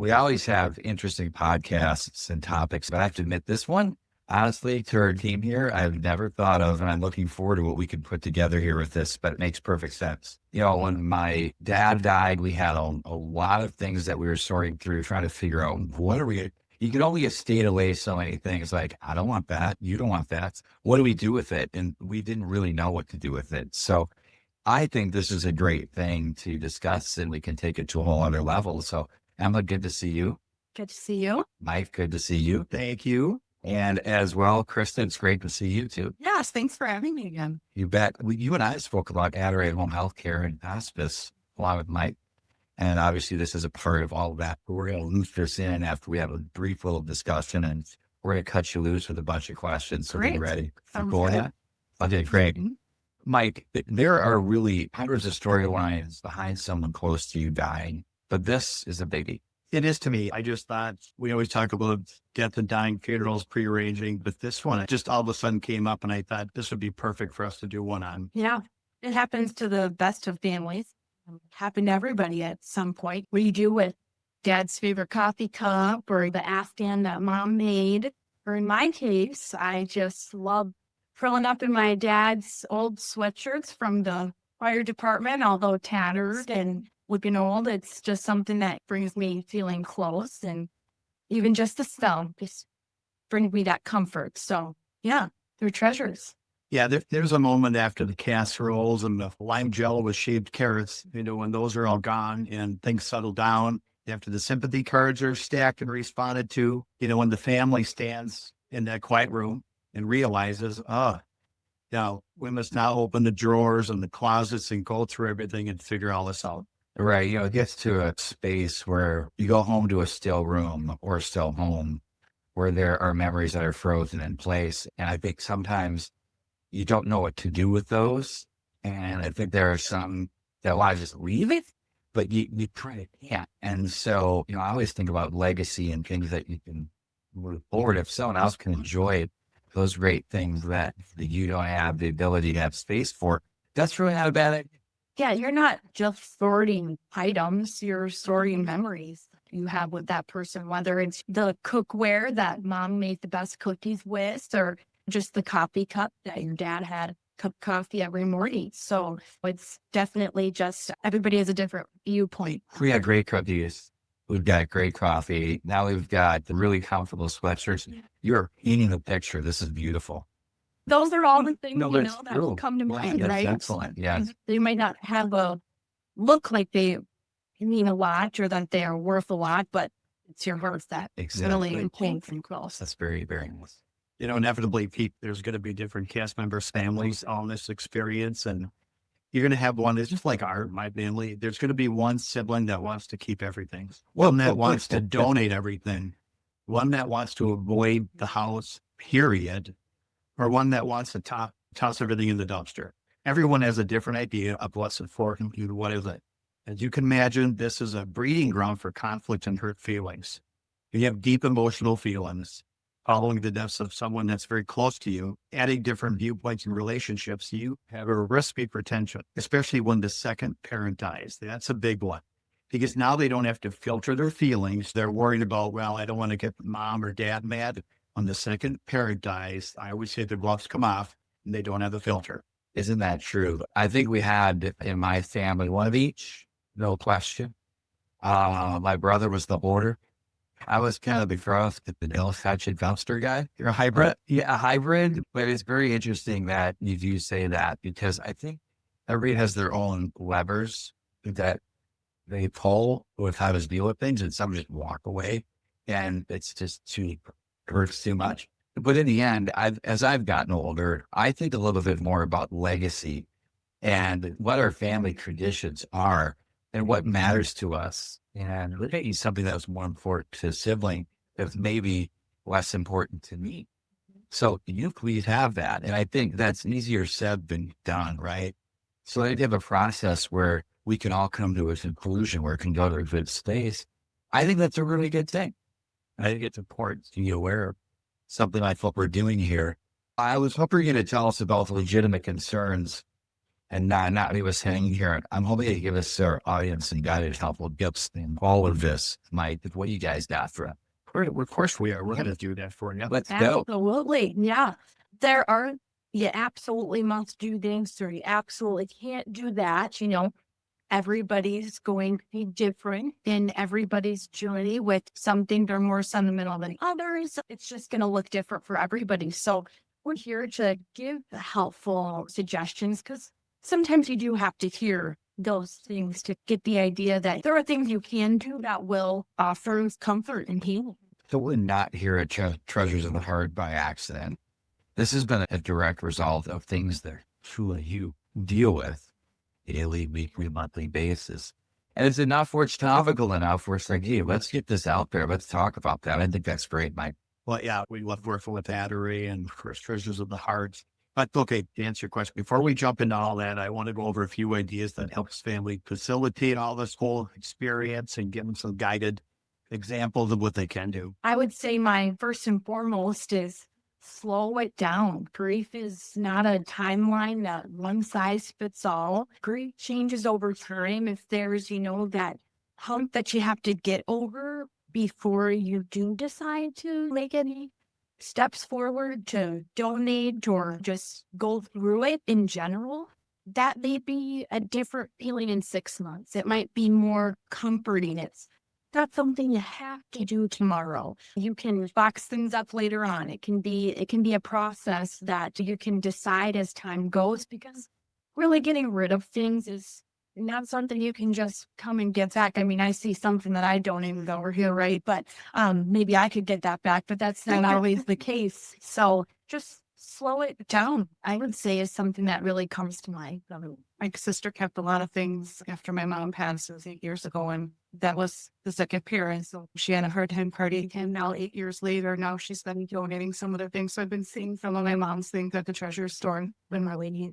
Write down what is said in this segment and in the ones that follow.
We always have interesting podcasts and topics, but I have to admit this one, honestly, to our team here, I've never thought of, and I'm looking forward to what we can put together here with this, but it makes perfect sense. When my dad died, we had a lot of things that we were sorting through, trying to figure out you can only estate away so many things. Like, I don't want that. You don't want that. What do we do with it? And we didn't really know what to do with it. So I think this is a great thing to discuss and we can take it to a whole other level. So Emma, good to see you. Good to see you. Mike, good to see you. Thank you. And as well, Kristen, it's great to see you too. Yes, thanks for having me again. You bet. You and I spoke about Adelaide Home Healthcare and hospice along with Mike. And obviously this is a part of all of that. But we're going to loop this in after we have a brief little discussion and we're going to cut you loose with a bunch of questions. So get ready. Cool with that? Okay, great. Mm-hmm. Mike, there are really hundreds of storylines behind someone close to you dying, but this is a biggie. It is to me. I just thought we always talk about death and dying, funerals, prearranging, but this one just all of a sudden came up and I thought this would be perfect for us to do one on. Yeah, it happens to the best of families. It happened to everybody at some point. What do you do with dad's favorite coffee cup or the Afghan that mom made? Or in my case, I just love curling up in my dad's old sweatshirts from the fire department, although tattered and looking old. It's just something that brings me feeling close, and even just the smell just brings me that comfort. So yeah, they're treasures. Yeah, there's a moment after the casseroles and the lime jello with shaved carrots, when those are all gone and things settle down, after the sympathy cards are stacked and responded to, when the family stands in that quiet room and realizes, we must now open the drawers and the closets and go through everything and figure all this out. Right. It gets to a space where you go home to a still room or a still home where there are memories that are frozen in place. And I think sometimes you don't know what to do with those. And I think there are some that want to just leave it, but you kind of can't. And so, I always think about legacy and things that you can move forward. If someone else can enjoy those great things that you don't have the ability to have space for, that's really not a bad idea. Yeah, you're not just sorting items, you're sorting memories you have with that person, whether it's the cookware that mom made the best cookies with, or just the coffee cup that your dad had cup of coffee every morning. So it's definitely just, everybody has a different viewpoint. We got great cookies. We've got great coffee. Now we've got the really comfortable sweatshirts. You're painting a picture. This is beautiful. Those are all the things, that will come to mind, right? Excellent. Yes. They might not have a look like they mean a lot or that they are worth a lot, but it's your heart that really pains and close. That's very, very nice. Inevitably, Pete, there's going to be different cast members' families on this experience. And you're going to have one that's just like my family. There's going to be one sibling that wants to keep everything. One that wants to donate everything. One that wants to avoid the house, period. Or one that wants to toss everything in the dumpster. Everyone has a different idea of what's important and what is it. As you can imagine, this is a breeding ground for conflict and hurt feelings. You have deep emotional feelings following the deaths of someone that's very close to you, adding different viewpoints and relationships. You have a recipe for tension, especially when the second parent dies. That's a big one. Because now they don't have to filter their feelings. They're worried about, I don't want to get mom or dad mad. When the second parent dies, I always say the gloves come off and they don't have the filter. Isn't that true? I think we had in my family one of each, no question. My brother was the hoarder. I was kind of the growth, the vanilla hatchet dumpster guy. You're a hybrid? Yeah, a hybrid. But it's very interesting that you do say that because I think everybody has their own levers that they pull with how to deal with things, and some just walk away, and it's just hurts too much. But in the end, as I've gotten older, I think a little bit more about legacy and what our family traditions are and what matters to us. And maybe something that was more important to a sibling that's maybe less important to me. So you please have that. And I think that's easier said than done, right? So they have a process where we can all come to a conclusion where it can go to a good space. I think that's a really good thing. I think it's important to be aware of something like what we're doing here. I was hoping you're going to tell us about the legitimate concerns and not leave us hanging here. I'm hoping to give us our audience some guided, helpful gifts in all of this. Mike, what you guys got for us? Of course we are. We're going to do that for you. Let's go. Absolutely. Yeah. There are, you absolutely must do this or you absolutely can't do that. Everybody's going to be different in everybody's journey with some things are more sentimental than others. It's just going to look different for everybody. So we're here to give helpful suggestions because sometimes you do have to hear those things to get the idea that there are things you can do that will offer comfort and healing. So we're not here at Treasures of the Heart by accident. This has been a direct result of things that truly you deal with daily, weekly, monthly basis. And it's enough where it's topical enough where it's like, hey, let's get this out there. Let's talk about that. I think that's great, Mike. Well, yeah, we love working with Battery and of course, Treasures of the Heart. But okay, to answer your question, before we jump into all that, I want to go over a few ideas that helps family facilitate all this whole experience and give them some guided examples of what they can do. I would say my first and foremost is slow it down. Grief is not a timeline that one size fits all. Grief changes over time. If there's, that hump that you have to get over before you do decide to make any steps forward to donate or just go through it in general, that may be a different feeling in 6 months. It might be more comforting. It's not something you have to do tomorrow. You can box things up later on. It can be a process that you can decide as time goes because really getting rid of things is not something you can just come and get back. I mean, I see something that I don't even over here, right? But maybe I could get that back, but that's not always the case. So just slow it down, I would say, is something that really comes to mind. My sister kept a lot of things after my mom passed. It was 8 years ago, and that was the second parent. So she had a hard time partying. And now 8 years later, now she's been donating some of the things. So I've been seeing some of my mom's things at the treasure store and been really neat.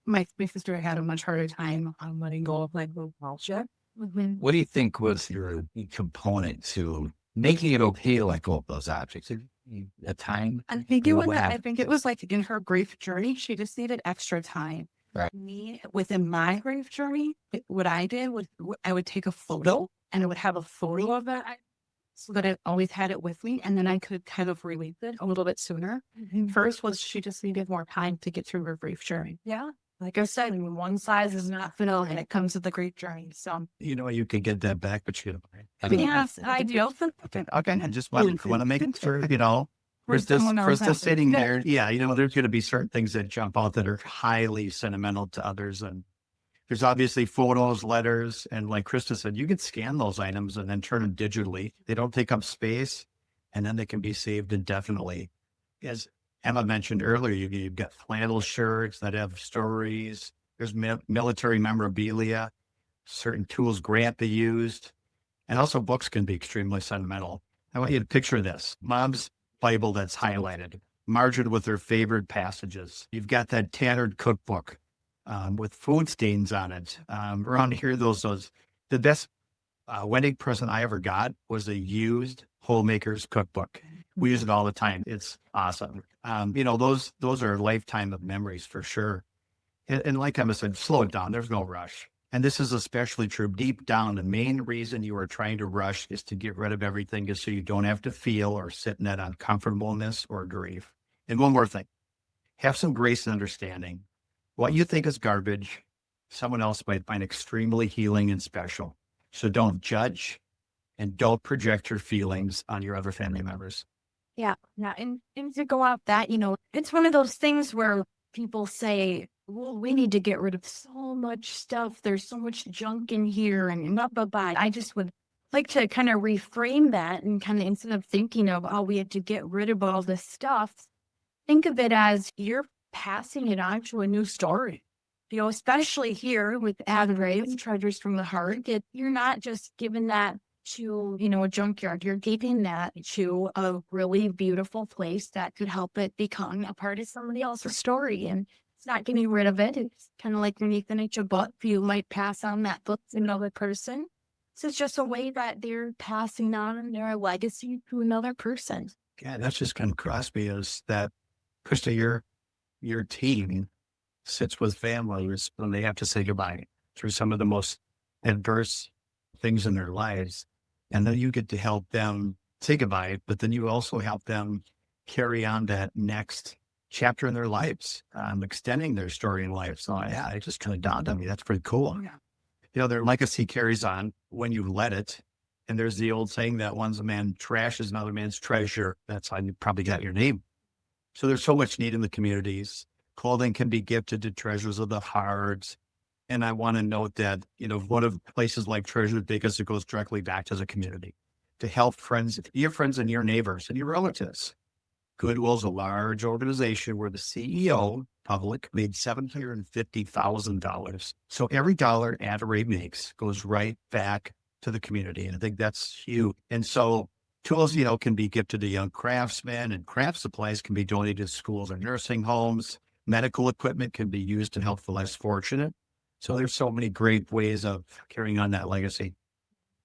My sister had a much harder time on letting go of like the bullshit. What do you think was your component to making it okay to let go of those objects? A time? I think it was like in her grief journey, she just needed extra time. Right. Me, within my grief journey, what I did was I would take a photo and I would have a photo of it so that I always had it with me. And then I could kind of release it a little bit sooner. First was she just needed more time to get through her grief journey. Yeah. Like I said, one size is not fit all when it comes to the grief journey. So, You can get that back, but you don't. yes, I do. Okay. I just want to make sure, we're someone else just has sitting there. Yeah. There's going to be certain things that jump out that are highly sentimental to others. And there's obviously photos, letters. And like Krista said, you can scan those items and then turn them digitally. They don't take up space and then they can be saved indefinitely. As Emma mentioned earlier, you've got flannel shirts that have stories. There's military memorabilia, certain tools Grandpa used, and also books can be extremely sentimental. I want you to picture this. Mom's Bible that's highlighted, margined with her favorite passages. You've got that tattered cookbook with food stains on it. Around here, the best wedding present I ever got was a used homemaker's cookbook. We use it all the time. It's awesome. Those are a lifetime of memories for sure. And like Emma said, slow it down. There's no rush. And this is especially true deep down. The main reason you are trying to rush is to get rid of everything is so you don't have to feel or sit in that uncomfortableness or grief. And one more thing, have some grace and understanding. What you think is garbage, someone else might find extremely healing and special. So don't judge and don't project your feelings on your other family members. Yeah. And to go out that, it's one of those things where people say, well, we need to get rid of so much stuff. There's so much junk in here and blah, blah, blah. I just would like to kind of reframe that and kind of instead of thinking of, oh, we had to get rid of all this stuff, think of it as you're passing it on to a new story. Especially here with Adelaide and Treasures from the Heart, you're not just giving that to, a junkyard. You're giving that to a really beautiful place that could help it become a part of somebody else's story. And it's not getting rid of it. It's kind of like when you finish a book, you might pass on that book to another person. So it's just a way that they're passing on their legacy to another person. Yeah, that's just kind of cross me is that, Krista, your team sits with families when they have to say goodbye through some of the most adverse things in their lives. And then you get to help them say goodbye, but then you also help them carry on that next chapter in their lives, extending their story in life. So yeah, it just kind of dawned on me. That's pretty cool. Yeah. You know, their legacy carries on when you let it. And there's the old saying that one's a man trash is another man's treasure. That's how you probably got your name. So there's so much need in the communities. Clothing can be gifted to treasures of the heart. And I want to note that, you know, one of places like Treasure because it goes directly back to the community to help friends, your friends and your neighbors and your relatives. Goodwill's a large organization where the CEO, public, made $750,000. So every dollar Ad Array makes goes right back to the community. And I think that's huge. And so tools, you know, can be gifted to young craftsmen, and craft supplies can be donated to schools or nursing homes. Medical equipment can be used to help the less fortunate. So there's so many great ways of carrying on that legacy.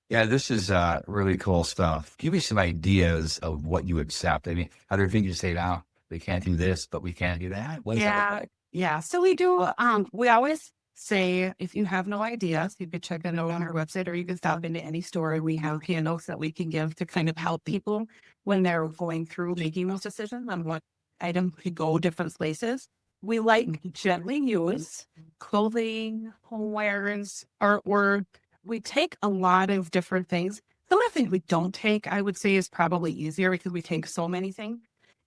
Yeah, this is really cool stuff. Give me some ideas of what you accept. I mean, are there things you say now, we can't do this, but we can do that? What does that look Yeah. like? Yeah. So we do, we always say, if you have no ideas, you could check a note on our website, or you can stop into any store. We have handouts that we can give to kind of help people when they're going through making those decisions on what item could go different places. We like gently use clothing, homewares, artwork. We take a lot of different things. Some of the things we don't take, I would say, is probably easier because we take so many things.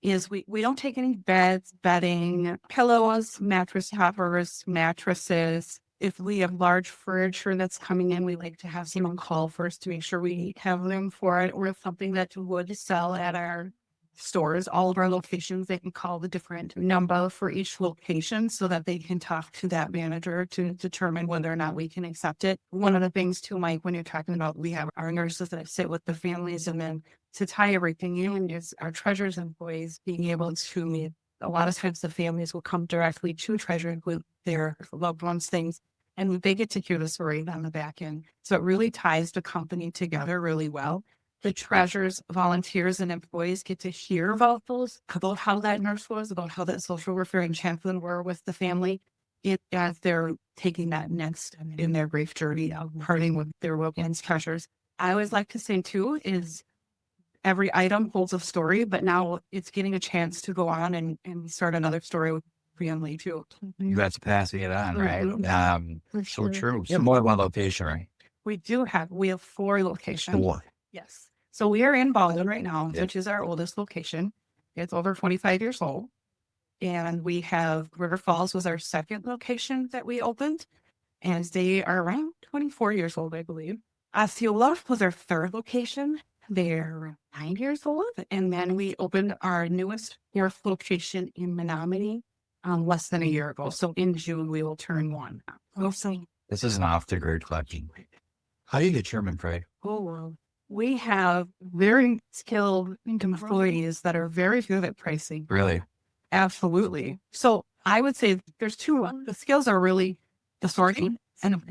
Is we don't take any beds, bedding, pillows, mattress toppers, mattresses. If we have large furniture that's coming in, we like to have someone call first to make sure we have room for it, or if something that would sell at our stores, all of our locations, they can call the different number for each location so that they can talk to that manager to determine whether or not we can accept it. One of the things too, Mike, when you're talking about, we have our nurses that sit with the families, and then to tie everything in is our Treasures employees being able to meet. A lot of times the families will come directly to Treasure with their loved ones' things, and they get to hear the story on the back end. So it really ties the company together really well. The Treasures volunteers and employees get to hear about how that nurse was, about how that social worker and chaplain were with the family as they're taking that next step in their grief journey of parting with their loved ones' treasures. I always like to say too is every item holds a story, but now it's getting a chance to go on and start another story with family too. That's passing it on, right? For So sure. true. Yeah, more than one location, right? We have 4 locations. Four. Yes. So we are in Baldwin right now, Yeah. which is our oldest location. It's over 25 years old. And we have River Falls was our second location that we opened. And they are around 24 years old, I believe. Osceola was our third location. They're 9 years old. And then we opened our newest 4th location in Menominee less than a year ago. So in June, we will turn 1. Also, This is an off the grid collection. How do you determine prey? we have very skilled employees that are very good at pricing. Really? Absolutely. So I would say there's 2. The skills are really the sorting and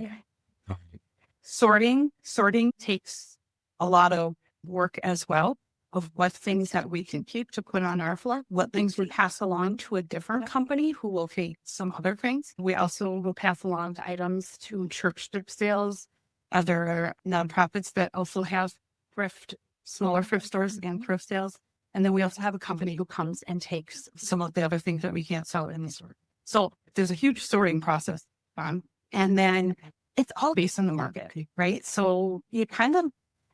sorting. Sorting takes a lot of work as well of what things that we can keep to put on our floor, what things we pass along to a different company who will take some other things. We also will pass along the items to church strip sales, other nonprofits that also have smaller thrift stores and thrift sales. And then we also have a company who comes and takes some of the other things that we can't sell in the store. So there's a huge sorting process on. And then it's all based on the market, right? So you kind of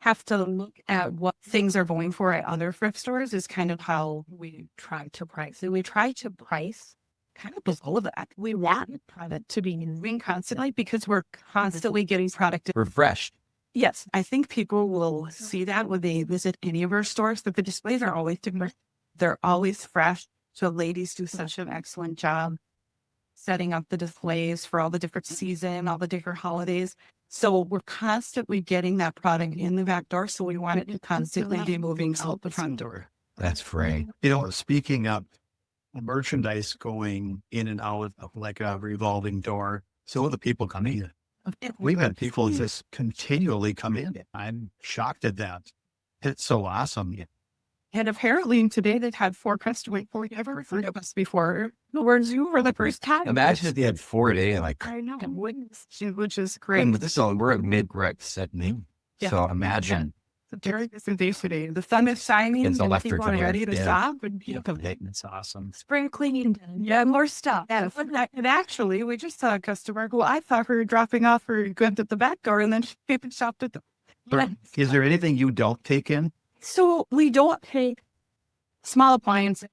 have to look at what things are going for at other thrift stores is kind of how we try to price. And we try to price kind of below that. We want product to be moving constantly because we're constantly getting product. Refreshed. Yes, I think people will see that when they visit any of our stores, that the displays are always different. They're always fresh. So ladies do such an excellent job setting up the displays for all the different season, all the different holidays. So we're constantly getting that product in the back door. So we want it to constantly be moving out the front door. That's free. You know, speaking of merchandise going in and out of like a revolving door, so the people come in. We've had people just continually come in. I'm shocked at that. It's so awesome. And apparently today they've had 4 customers before we ever heard of us before. Whereas you were the first time. Imagine if you had 4 a day and like, I know. Which is and great. with this, we're at mid-rec setting. Yeah. So imagine It's a very busy day today. The sun is shining It's and electric people are in here. ready to Yeah. shop. And It's awesome. Spring cleaning done. yeah, more stuff. Yeah. And actually, we just saw a customer who I thought her dropping off her goods at the back door, and then she came and shopped at the. Is there anything you don't take in? So we don't take small appliances,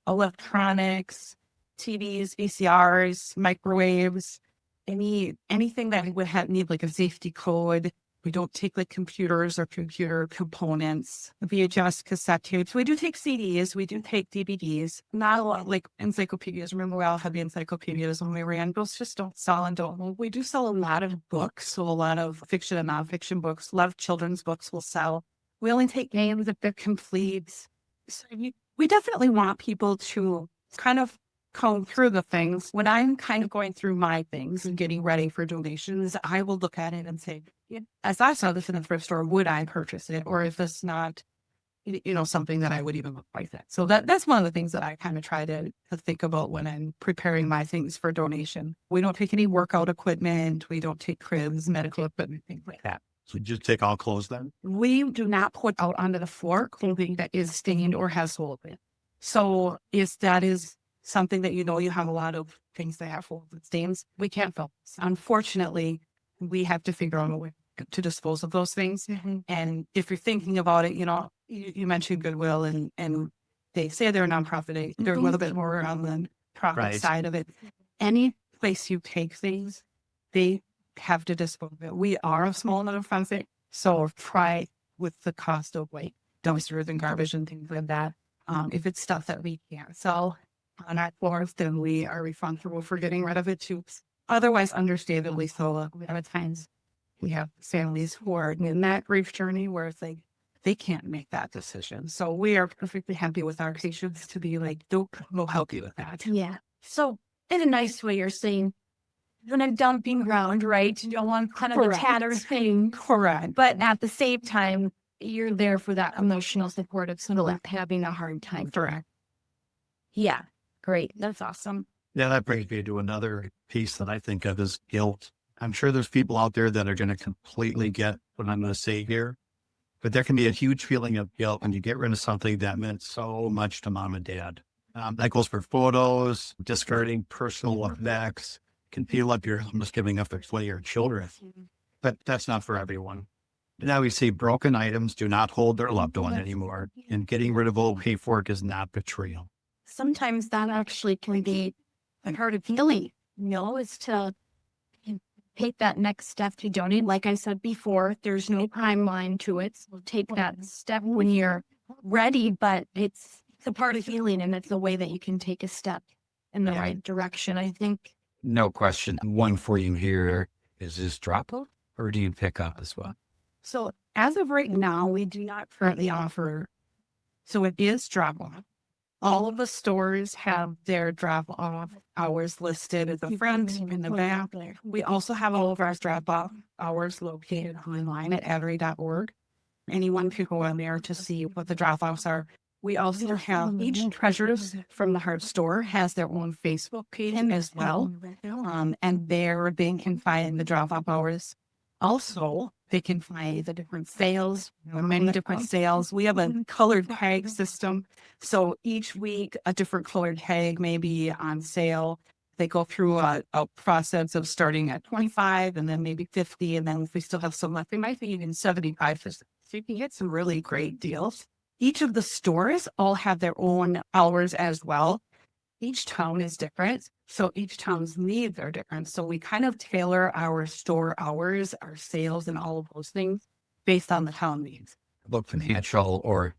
electronics, TVs, VCRs, microwaves, anything that would need like a safety code. We don't take like computers or computer components, VHS cassette tapes. We do take CDs. We do take DVDs. Not a lot like encyclopedias. Remember, we all had the encyclopedias when we ran. Those just don't sell and don't. We do sell a lot of books. So a lot of fiction and nonfiction books. A lot of children's books will sell. We only take games if they're complete. So we definitely want people to kind of comb through the things. When I'm kind of going through my things and getting ready for donations, I will look at it and say, as I saw this in the thrift store, would I purchase it? Or if it's not, something that I would even look like that. So that's one of the things that I kind of try to think about when I'm preparing my things for donation. We don't take any workout equipment. We don't take cribs, medical equipment, things like that. So you just take all clothes then? We do not put out onto the floor clothing that is stained or has holes in it. So if that is something that you have a lot of things that have holes and stains, we can't fill. Unfortunately, we have to figure out a way to dispose of those things. Mm-hmm. And if you're thinking about it, you mentioned Goodwill and they say they're a nonprofit. They're a little bit more on the profit side of it. Any place you take things, they have to dispose of it. We are a small nonprofit, so try with the cost of like dumpsters and garbage and things like that. If it's stuff that we can't sell on our floors, then we are responsible for getting rid of it too. Otherwise, understandably so, we have times we have families who are in that grief journey where it's like they can't make that decision. So we are perfectly happy with our patients to be like, we'll help you with that. Yeah. So in a nice way, you're saying you're in a dumping ground, right? You don't want kind of a tattered thing. Correct. But at the same time, you're there for that emotional support of someone having a hard time. Correct. Yeah. Great. That's awesome. Yeah, that brings me to another piece that I think of as guilt. I'm sure there's people out there that are going to completely get what I'm going to say here, but there can be a huge feeling of guilt when you get rid of something that meant so much to mom and dad. That goes for photos, discarding personal effects, can feel like you're almost giving up one of your children, but that's not for everyone. Now we see broken items do not hold their loved one anymore, and getting rid of old paperwork is not betrayal. Sometimes that actually can be a part of healing, is to take that next step to donate. Like I said before, there's no timeline to it. So take that step when you're ready, but it's a part of healing and it's a way that you can take a step in the right direction, I think. No question. One for you here is this drop off or do you pick up as well? So as of right now, we do not currently offer. So it is drop off. All of the stores have their drop-off hours listed at the front and the back. We also have all of our drop-off hours located online at addery.org. Anyone can go on there to see what the drop-offs are. We also have each Treasures from the Heart store has their own Facebook page as well. And there they can find the drop-off hours. Also, they can find the different sales, many different sales. We have a colored tag system. So each week, a different colored tag may be on sale. They go through a process of starting at 25 and then maybe 50. And then if we still have some left, they might be even 75. So you can get some really great deals. Each of the stores all have their own hours as well. Each town is different. So each town's needs are different. So we kind of tailor our store hours, our sales, and all of those things based on the town needs. Look, financial or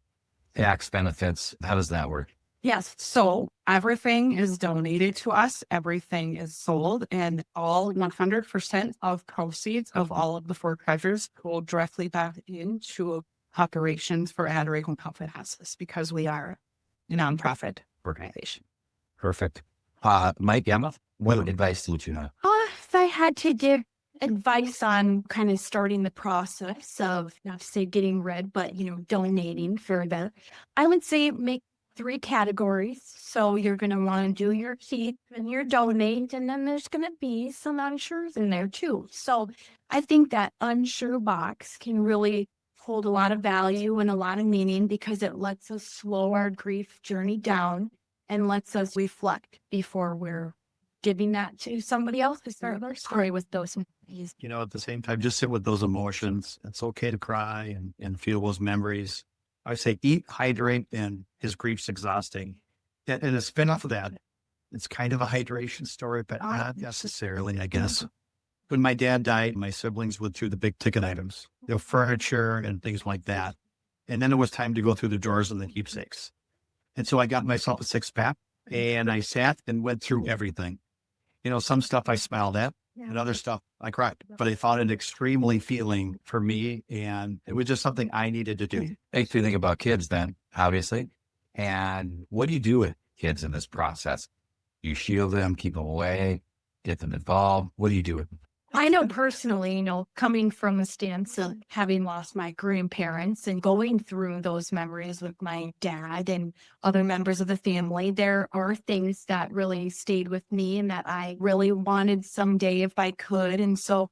tax benefits. How does that work? Yes. So everything is donated to us. Everything is sold, and all 100% of proceeds of all of the 4 treasures go directly back into operations for Addery Home Health and Hospice because we are a nonprofit organization. Perfect. Mike, Emma, what advice would you have? If I had to give advice on kind of starting the process of, not to say getting rid, but, donating for I would say make 3 categories. So you're going to want to do your keep and your donate, and then there's going to be some unsures in there too. So I think that unsure box can really hold a lot of value and a lot of meaning because it lets us slow our grief journey down and lets us reflect before we're giving that to somebody else to start their story with those memories. At the same time, just sit with those emotions. It's okay to cry and feel those memories. I say eat, hydrate, and his grief's exhausting. And a spin off of that, it's kind of a hydration story, but not necessarily, I guess. When my dad died, my siblings went through the big ticket items, furniture and things like that. And then it was time to go through the drawers and the keepsakes. And so I got myself a 6-pack and I sat and went through everything. Some stuff I smiled at and other stuff I cried, but I found it extremely feeling for me. And it was just something I needed to do. Makes me think about kids then, obviously. And what do you do with kids in this process? You shield them, keep them away, get them involved. What do you do with them? I know personally, coming from a stance of having lost my grandparents and going through those memories with my dad and other members of the family, there are things that really stayed with me and that I really wanted someday if I could. And so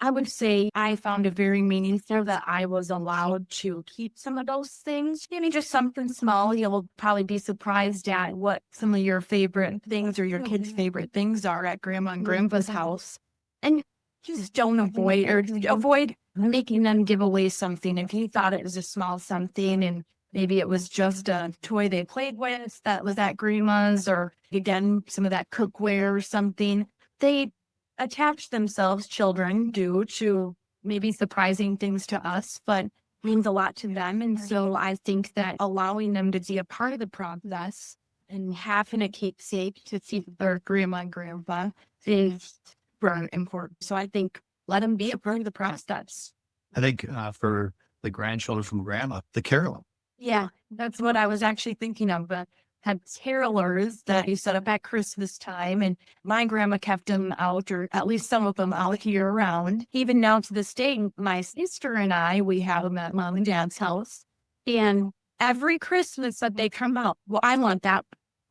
I would say I found it very meaningful that I was allowed to keep some of those things. Maybe just something small. You'll probably be surprised at what some of your favorite things or your kids' favorite things are at Grandma and Grandpa's house. And just don't avoid making them give away something. If you thought it was a small something and maybe it was just a toy they played with that was at grandma's, or again, some of that cookware or something, they attach themselves, children do, to maybe surprising things to us, but means a lot to them. And so I think that allowing them to be a part of the process and having a keepsake to see their grandma and grandpa is very important. So I think let them be a part of the process. I think for the grandchildren from grandma, the carol. Yeah, that's what I was actually thinking of. But had carolers that you set up at Christmas time, and my grandma kept them out, or at least some of them out year round. Even now to this day, my sister and I, we have them at mom and dad's house, and every Christmas that they come out, well, I want that.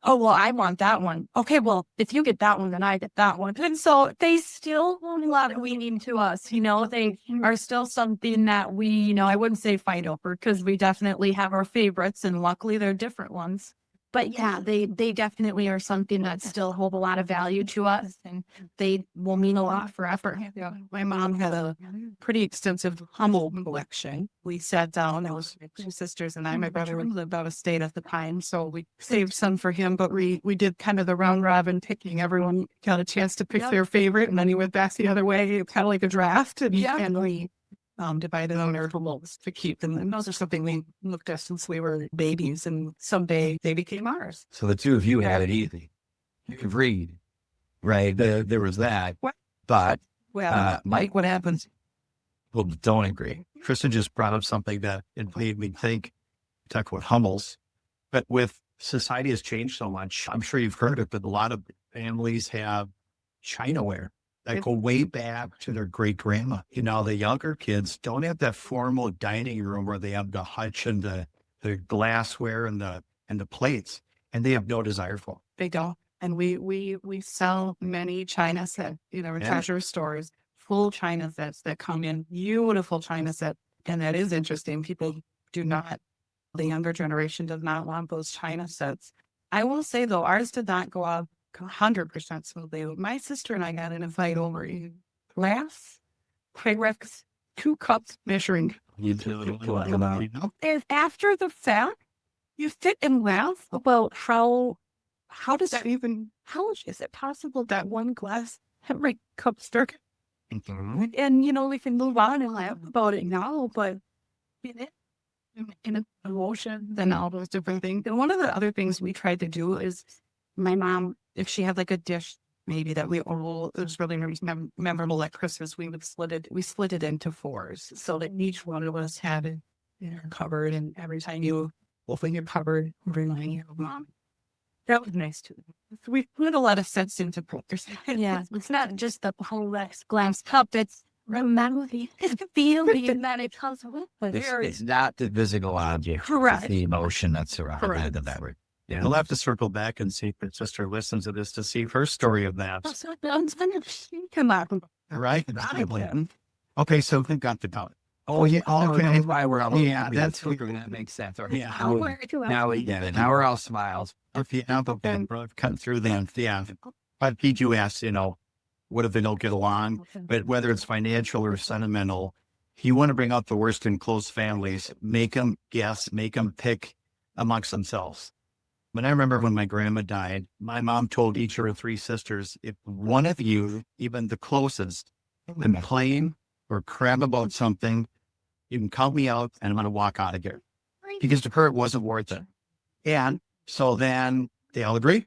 Oh, well, I want that one. Okay, well, if you get that one, then I get that one. And so they still hold a lot of meaning to us. They are still something that we, I wouldn't say fight over, because we definitely have our favorites, and luckily they're different ones. But yeah, they definitely are something that still hold a lot of value to us, and they will mean a lot forever. Yeah, my mom had a pretty extensive Hummel collection. We sat down, it was my 2 sisters and I, my brother lived out of state at the time, so we saved some for him, but we did kind of the round robin picking. Everyone got a chance to pick their favorite, and then he went back the other way, kind of like a draft, and we divided on their Hummels to keep them. And those are something we looked at since we were babies, and someday they became ours. So the two of you had it easy. You could read, right? There was that. What? But Mike, what happens? people don't agree. Kristen just brought up something that it made me think. Talk about Hummels, but with society has changed so much. I'm sure you've heard it, but a lot of families have Chinaware that go way back to their great grandma. The younger kids don't have that formal dining room where they have the hutch and the glassware and the plates, and they have no desire for it. They don't. And we sell many China sets, treasure stores, full China sets that come in, beautiful China sets. And that is interesting. People do not, the younger generation does not want those China sets. I will say though, ours did not go up 100% smoothly. My sister and I got in a fight over a glass, Pyrex, 2 cups measuring. And after the fact, you sit and laugh about how does that even, how is it possible that one glass had my cup stuck? And, we can move on and laugh about it now, but in emotions and all those different things. And one of the other things we tried to do is my mom, if she had like a dish maybe that it was really memorable at Christmas, we split it into 4s so that each one of us had it in our cupboard. And every time you open your cupboard, remind you of mom. That was nice too. We put a lot of sense into pictures. Yeah, it's not just the whole glass cup. It's remember the feeling that it comes with. It's not the physical object. Correct. It's the emotion that's surrounded Correct. by that. Yeah. We'll have to circle back and see if your sister listens to this to see her story of that. Come on. Right? Okay, so we got to know. Oh, yeah. Okay. Why we're all, Yeah, that's that makes sense. Okay. Yeah. Now we get it. Now we're all smiles. If you have a pen, cut through them. Yeah. But did you ask, what if they don't get along? But whether it's financial or sentimental, you want to bring out the worst in close families, make them guess, make them pick amongst themselves. When I remember when my grandma died, my mom told each of her 3 sisters, if one of you, even the closest, complain or crab about something, you can count me out and I'm going to walk out of here. Because to her, it wasn't worth it. And so then they all agree.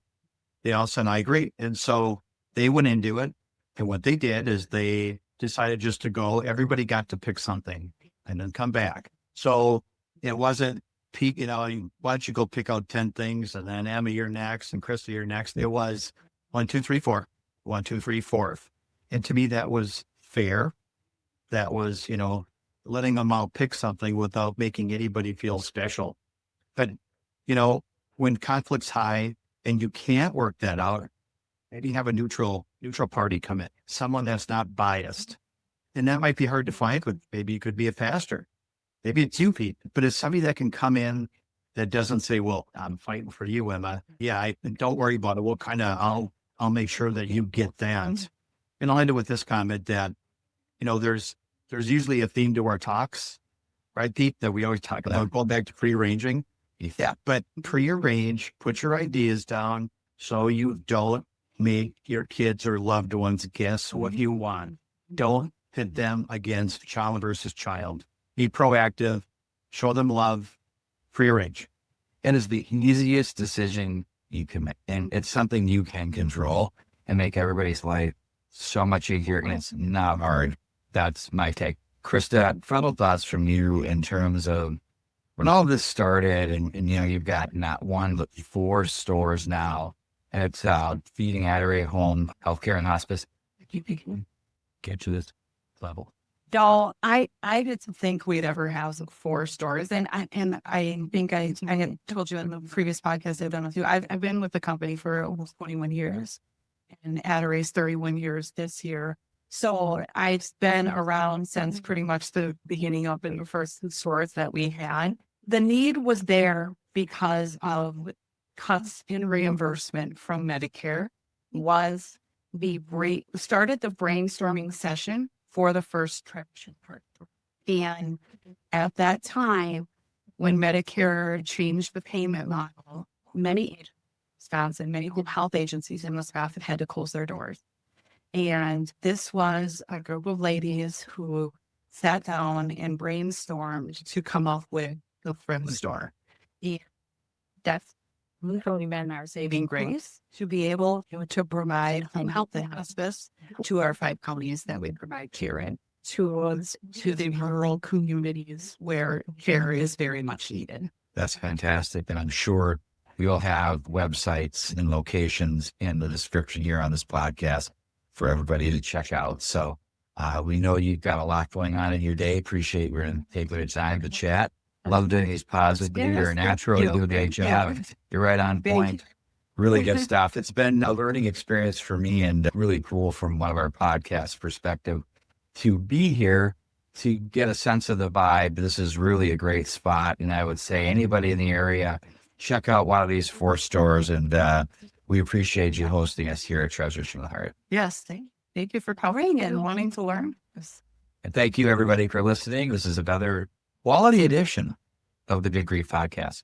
They all said, I agree. And so they went into it. And what they did is they decided just to go. Everybody got to pick something and then come back. So it wasn't peak, why don't you go pick out 10 things and then Emma, you're next and Krista, you're next. It was 1, 2, 3, 4, 1, 2, 3, 4. And to me, that was fair. That was, letting them all pick something without making anybody feel special. But, when conflict's high and you can't work that out, maybe have a neutral party come in, someone that's not biased. And that might be hard to find, but maybe it could be a pastor. Maybe it's you, Pete, but it's somebody that can come in that doesn't say, well, I'm fighting for you, Emma. Yeah, don't worry about it. We'll I'll make sure that you get that. And I'll end it with this comment that, there's usually a theme to our talks, right, Pete, that we always talk about, going back to pre-arranging. Yeah, but pre-arrange, put your ideas down so you don't make your kids or loved ones guess what you want. Don't pit them against child versus child. Be proactive, show them love, pre-arrange. It is the easiest decision you can make. And it's something you can control and make everybody's life so much easier. And it's not hard. That's my take. Krista, final thoughts from you in terms of when all this started and you've got not 1, but 4 stores now, and it's feeding Adderall home, healthcare and hospice. You can get to this level. No, I didn't think we'd ever have 4 stores. And I think I had told you in the previous podcast I've done with you, I've been with the company for almost 21 years and Adderall's 31 years this year. So I've been around since pretty much the beginning of the first 2 stores that we had. The need was there because of cuts in reimbursement from Medicare. Started the brainstorming session for the first tranche part. And at that time, when Medicare changed the payment model, many staffs and many home health agencies in Wisconsin had to close their doors. And this was a group of ladies who sat down and brainstormed to come up with the friend store. And that's literally been our saving grace to be able to provide home health and hospice to our 5 counties that we provide care in, to the rural communities where care is very much needed. That's fantastic. And I'm sure we'll have websites and locations in the description here on this podcast for everybody to check out. So we know you've got a lot going on in your day. Appreciate we're going to take the time to chat. Love doing these positive. You're a natural. You do a great job. You're right on point. Really good stuff. It's been a learning experience for me and really cool from one of our podcast perspective to be here to get a sense of the vibe. This is really a great spot. And I would say anybody in the area, check out one of these 4 stores. And we appreciate you hosting us here at Treasures from the Heart. Yes. Thank you for coming and wanting to learn. And thank you everybody for listening. This is another quality edition of the Big Grief Podcast.